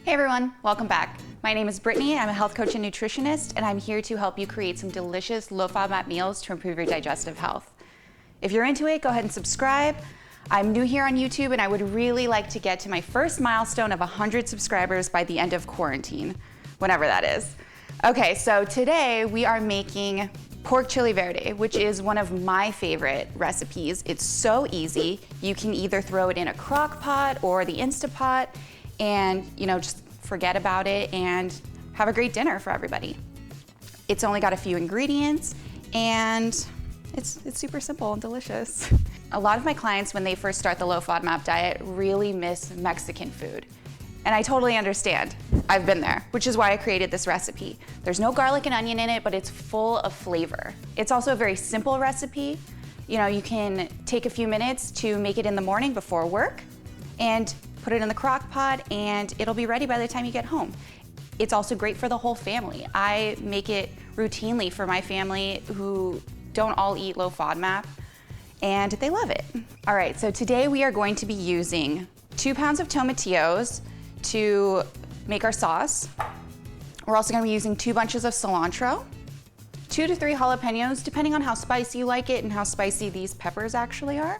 Hey everyone, welcome back. My name is Brittany, I'm a health coach and nutritionist, and I'm here to help you create some delicious low FODMAP meals to improve your digestive health. If you're into it, go ahead and subscribe. I'm new here on YouTube and I would really like to get to my first milestone of 100 subscribers by the end of quarantine, whenever that is. Okay, so today we are making pork chili verde, which is one of my favorite recipes. It's so easy. You can either throw it in a crock pot or the Instapot and just forget about it and have a great dinner for everybody. It's only got a few ingredients and it's super simple and delicious. A lot of my clients, when they first start the low FODMAP diet, really miss Mexican food. And I totally understand. I've been there, which is why I created this recipe. There's no garlic and onion in it, but it's full of flavor. It's also a very simple recipe. You can take a few minutes to make it in the morning before work and put it in the crock pot and it'll be ready by the time you get home. It's also great for the whole family. I make it routinely for my family who don't all eat low FODMAP and they love it. All right, so today we are going to be using 2 pounds of tomatillos to make our sauce. We're also gonna be using 2 bunches of cilantro, 2 to 3 jalapenos, depending on how spicy you like it and how spicy these peppers actually are.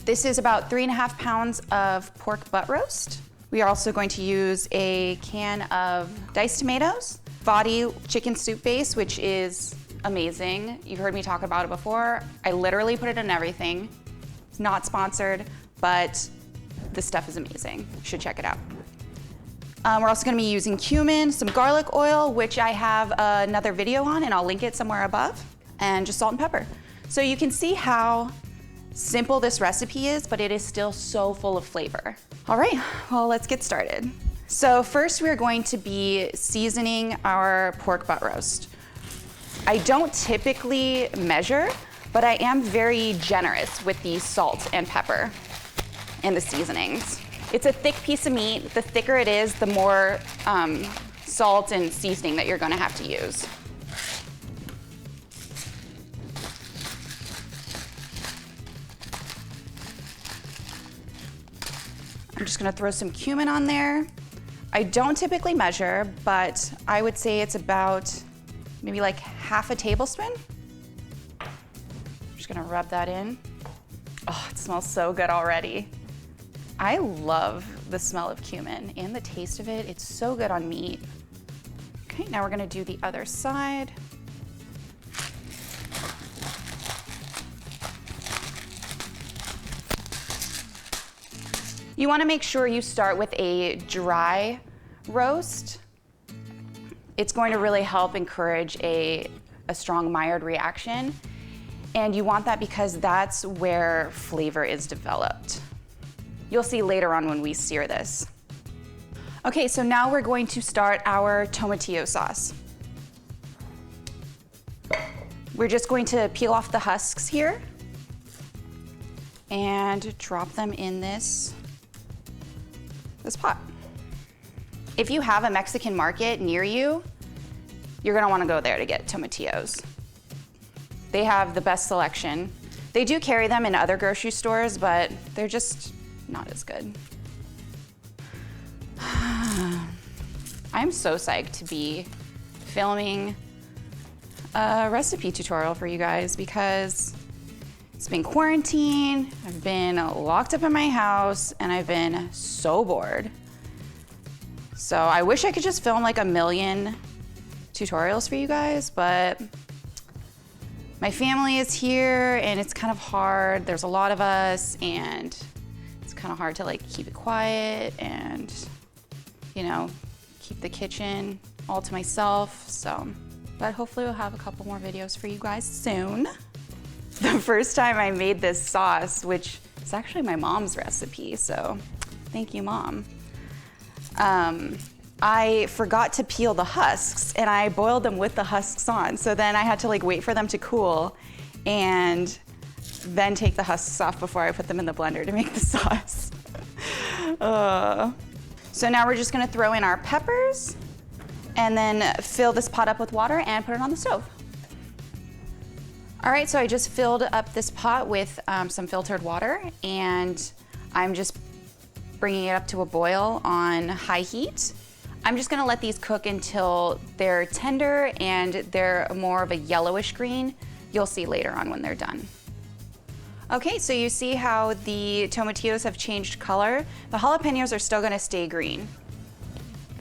This is about 3.5 pounds of pork butt roast. We are also going to use a can of diced tomatoes, body chicken soup base, which is amazing. You've heard me talk about it before. I literally put it in everything. It's not sponsored, but this stuff is amazing. You should check it out. We're also gonna be using cumin, some garlic oil, which I have another video on and I'll link it somewhere above, and just salt and pepper. So you can see how simple this recipe is, but it is still so full of flavor. All right, well, let's get started. So first we're going to be seasoning our pork butt roast. I don't typically measure, but I am very generous with the salt and pepper and the seasonings. It's a thick piece of meat. The thicker it is, the more salt and seasoning that you're gonna have to use. I'm just gonna throw some cumin on there. I don't typically measure, but I would say it's about maybe like half a tablespoon. I'm just gonna rub that in. Oh, it smells so good already. I love the smell of cumin and the taste of it. It's so good on meat. Okay, now we're gonna do the other side. You wanna make sure you start with a dry roast. It's going to really help encourage a strong Maillard reaction. And you want that because that's where flavor is developed. You'll see later on when we sear this. Okay, so now we're going to start our tomatillo sauce. We're just going to peel off the husks here and drop them in this pot. If you have a Mexican market near you, you're gonna wanna go there to get tomatillos. They have the best selection. They do carry them in other grocery stores, but they're just not as good. I'm so psyched to be filming a recipe tutorial for you guys because it's been quarantine, I've been locked up in my house, and I've been so bored. So I wish I could just film like a million tutorials for you guys, but my family is here and it's kind of hard. There's a lot of us and it's kind of hard to like keep it quiet and keep the kitchen all to myself. So, but hopefully we'll have a couple more videos for you guys soon. The first time I made this sauce, which is actually my mom's recipe, so thank you, Mom. I forgot to peel the husks and I boiled them with the husks on. So then I had to like wait for them to cool and then take the husks off before I put them in the blender to make the sauce. So now we're just gonna throw in our peppers and then fill this pot up with water and put it on the stove. All right, so I just filled up this pot with some filtered water and I'm just bringing it up to a boil on high heat. I'm just gonna let these cook until they're tender and they're more of a yellowish green. You'll see later on when they're done. Okay, so you see how the tomatillos have changed color. The jalapenos are still gonna stay green.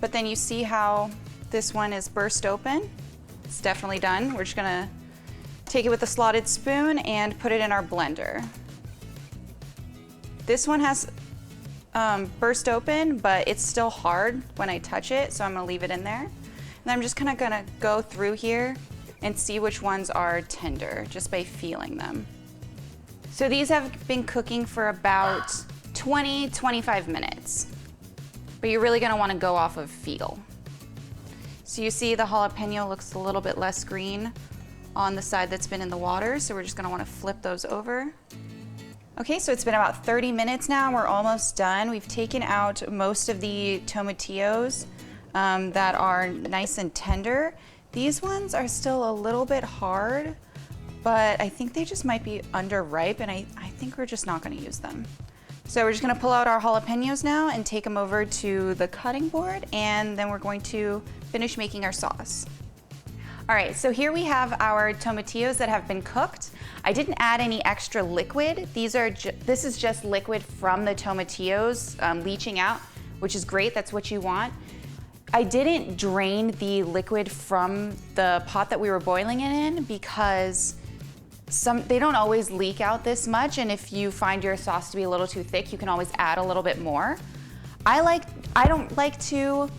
But then you see how this one is burst open. It's definitely done. We're just gonna take it with a slotted spoon and put it in our blender. This one has burst open, but it's still hard when I touch it, so I'm gonna leave it in there. And I'm just kinda gonna go through here and see which ones are tender, just by feeling them. So these have been cooking for about 20-25 minutes, but you're really gonna wanna go off of feel. So you see the jalapeno looks a little bit less green on the side that's been in the water, so we're just gonna wanna flip those over. Okay, so it's been about 30 minutes now. We're almost done. We've taken out most of the tomatillos that are nice and tender. These ones are still a little bit hard, but I think they just might be underripe, and I think we're just not gonna use them. So we're just gonna pull out our jalapenos now and take them over to the cutting board, and then we're going to finish making our sauce. All right, so here we have our tomatillos that have been cooked. I didn't add any extra liquid. This is just liquid from the tomatillos leaching out, which is great, that's what you want. I didn't drain the liquid from the pot that we were boiling it in because they don't always leak out this much, and if you find your sauce to be a little too thick, you can always add a little bit more. I don't like to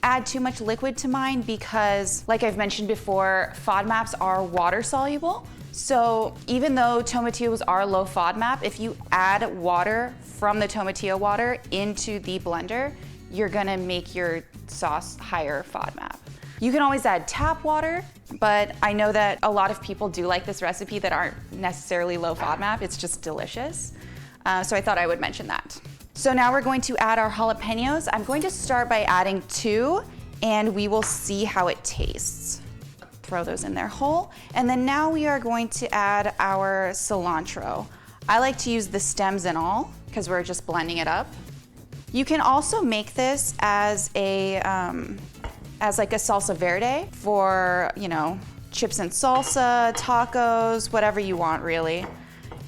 add too much liquid to mine because, like I've mentioned before, FODMAPs are water soluble. So even though tomatillos are low FODMAP, if you add water from the tomatillo water into the blender, you're gonna make your sauce higher FODMAP. You can always add tap water, but I know that a lot of people do like this recipe that aren't necessarily low FODMAP. It's just delicious. So I thought I would mention that. So now we're going to add our jalapenos. I'm going to start by adding 2, and we will see how it tastes. Throw those in there whole. And then now we are going to add our cilantro. I like to use the stems and all because we're just blending it up. You can also make this as like a salsa verde for, you know, chips and salsa, tacos, whatever you want really.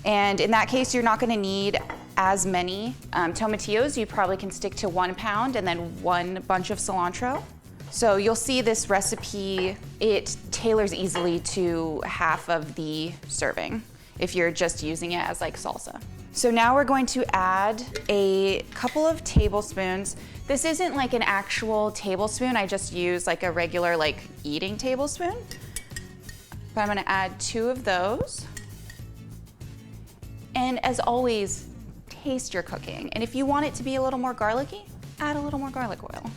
And in that case, you're not gonna need as many tomatillos. You probably can stick to 1 pound and then 1 bunch of cilantro. So you'll see this recipe, it tailors easily to half of the serving if you're just using it as like salsa. So now we're going to add a couple of tablespoons. This isn't like an actual tablespoon, I just use like a regular like eating tablespoon. But I'm gonna add 2 of those. And as always, taste your cooking. And if you want it to be a little more garlicky, add a little more garlic oil.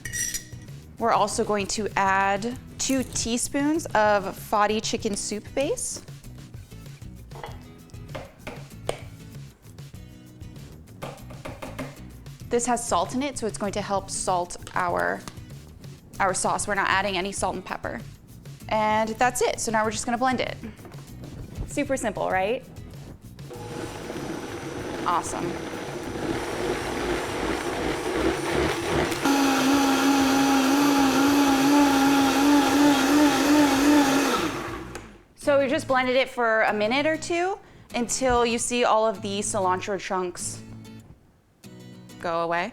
We're also going to add 2 teaspoons of FODMAP chicken soup base. This has salt in it, so it's going to help salt our sauce. We're not adding any salt and pepper. And that's it. So now we're just gonna blend it. Super simple, right? Awesome. So we just blended it for a minute or 2 until you see all of the cilantro chunks go away.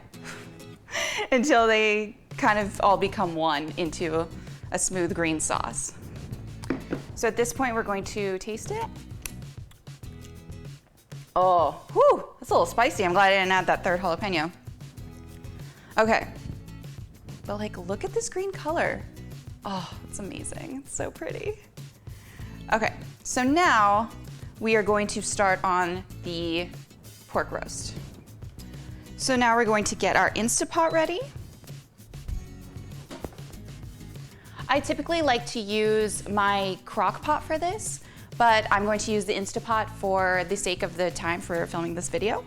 Until they kind of all become one into a smooth green sauce. So at this point, we're going to taste it. Oh, whew, that's a little spicy. I'm glad I didn't add that 3rd jalapeno. Okay, but like, look at this green color. Oh, it's amazing, it's so pretty. Okay, so now we are going to start on the pork roast. So now we're going to get our Instapot ready. I typically like to use my crock pot for this, but I'm going to use the Instapot for the sake of the time for filming this video.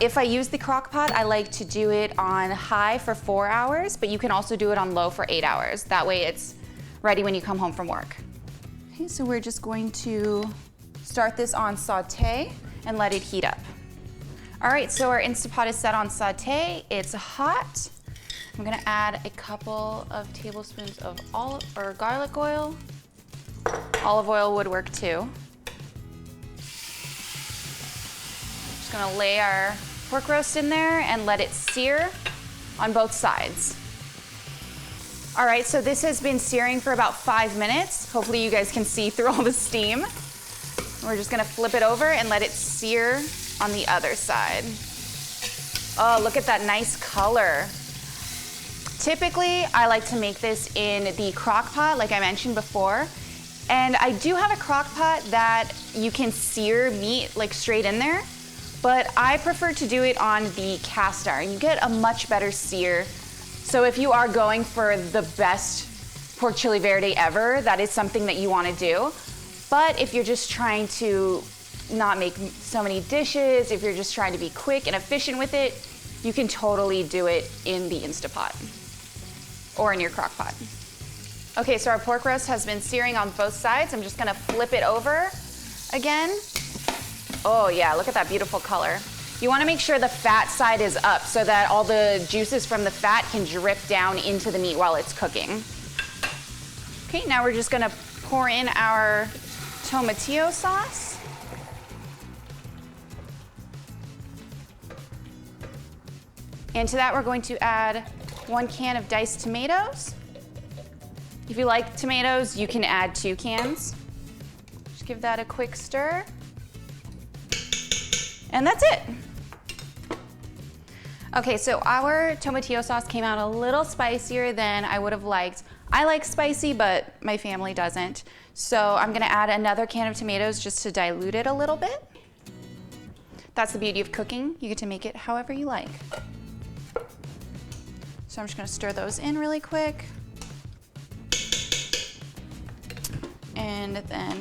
If I use the crock pot, I like to do it on high for 4 hours, but you can also do it on low for 8 hours. That way it's ready when you come home from work. Okay, so we're just going to start this on saute and let it heat up. All right, so our Instapot is set on saute. It's hot. I'm gonna add a couple of tablespoons of garlic oil. Olive oil would work too. Just gonna lay our pork roast in there and let it sear on both sides. All right, so this has been searing for about 5 minutes. Hopefully you guys can see through all the steam. We're just gonna flip it over and let it sear on the other side. Oh, look at that nice color. Typically, I like to make this in the crock pot, like I mentioned before. And I do have a crock pot that you can sear meat like straight in there, but I prefer to do it on the cast iron. You get a much better sear. So if you are going for the best pork chili verde ever, that is something that you want to do. But if you're just trying to not make so many dishes, if you're just trying to be quick and efficient with it, you can totally do it in the Instapot or in your crock pot. Okay, so our pork roast has been searing on both sides. I'm just gonna flip it over again. Oh yeah, look at that beautiful color. You wanna make sure the fat side is up so that all the juices from the fat can drip down into the meat while it's cooking. Okay, now we're just gonna pour in our tomatillo sauce. And to that, we're going to add 1 can of diced tomatoes. If you like tomatoes, you can add 2 cans. Just give that a quick stir. And that's it. Okay, so our tomatillo sauce came out a little spicier than I would have liked. I like spicy, but my family doesn't. So I'm gonna add another can of tomatoes just to dilute it a little bit. That's the beauty of cooking. You get to make it however you like. So I'm just gonna stir those in really quick. And then,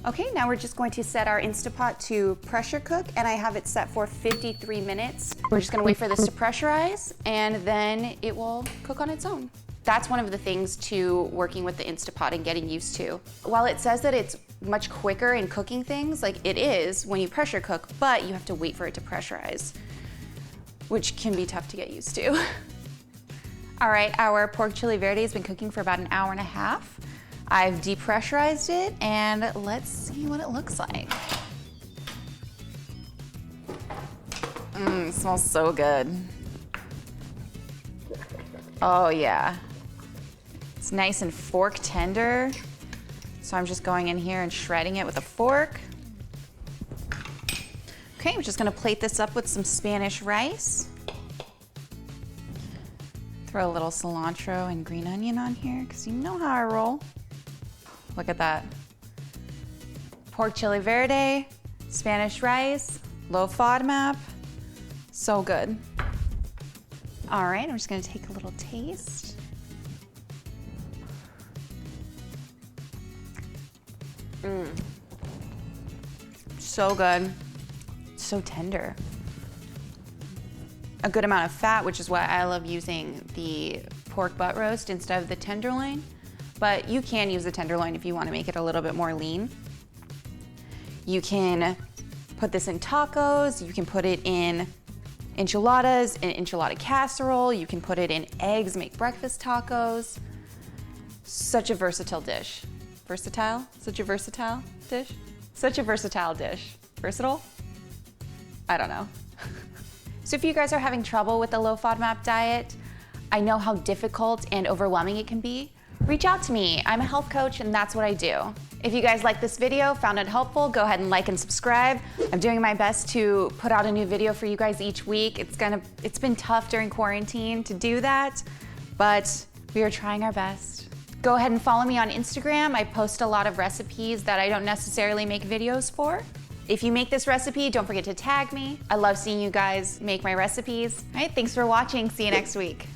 okay, now we're just going to set our Instapot to pressure cook, and I have it set for 53 minutes. We're just gonna wait for this to pressurize, and then it will cook on its own. That's one of the things to working with the Instapot and getting used to. While it says that it's much quicker in cooking things, like it is when you pressure cook, but you have to wait for it to pressurize, which can be tough to get used to. All right, our pork chili verde has been cooking for about 1.5 hours. I've depressurized it, and let's see what it looks like. It smells so good. Oh yeah. It's nice and fork tender. So I'm just going in here and shredding it with a fork. Okay, I'm just gonna plate this up with some Spanish rice. Throw a little cilantro and green onion on here, because you know how I roll. Look at that. Pork chili verde, Spanish rice, low FODMAP. So good. All right, I'm just gonna take a little taste. So good. So tender. A good amount of fat, which is why I love using the pork butt roast instead of the tenderloin. But you can use the tenderloin if you want to make it a little bit more lean. You can put this in tacos, you can put it in enchiladas, in enchilada casserole, you can put it in eggs, make breakfast tacos. Such a versatile dish. Versatile? Such a versatile dish? Such a versatile dish. Versatile? I don't know. So if you guys are having trouble with the low FODMAP diet, I know how difficult and overwhelming it can be. Reach out to me. I'm a health coach and that's what I do. If you guys like this video, found it helpful, go ahead and like and subscribe. I'm doing my best to put out a new video for you guys each week. It's been tough during quarantine to do that, but we are trying our best. Go ahead and follow me on Instagram. I post a lot of recipes that I don't necessarily make videos for. If you make this recipe, don't forget to tag me. I love seeing you guys make my recipes. All right, thanks for watching. See you next week.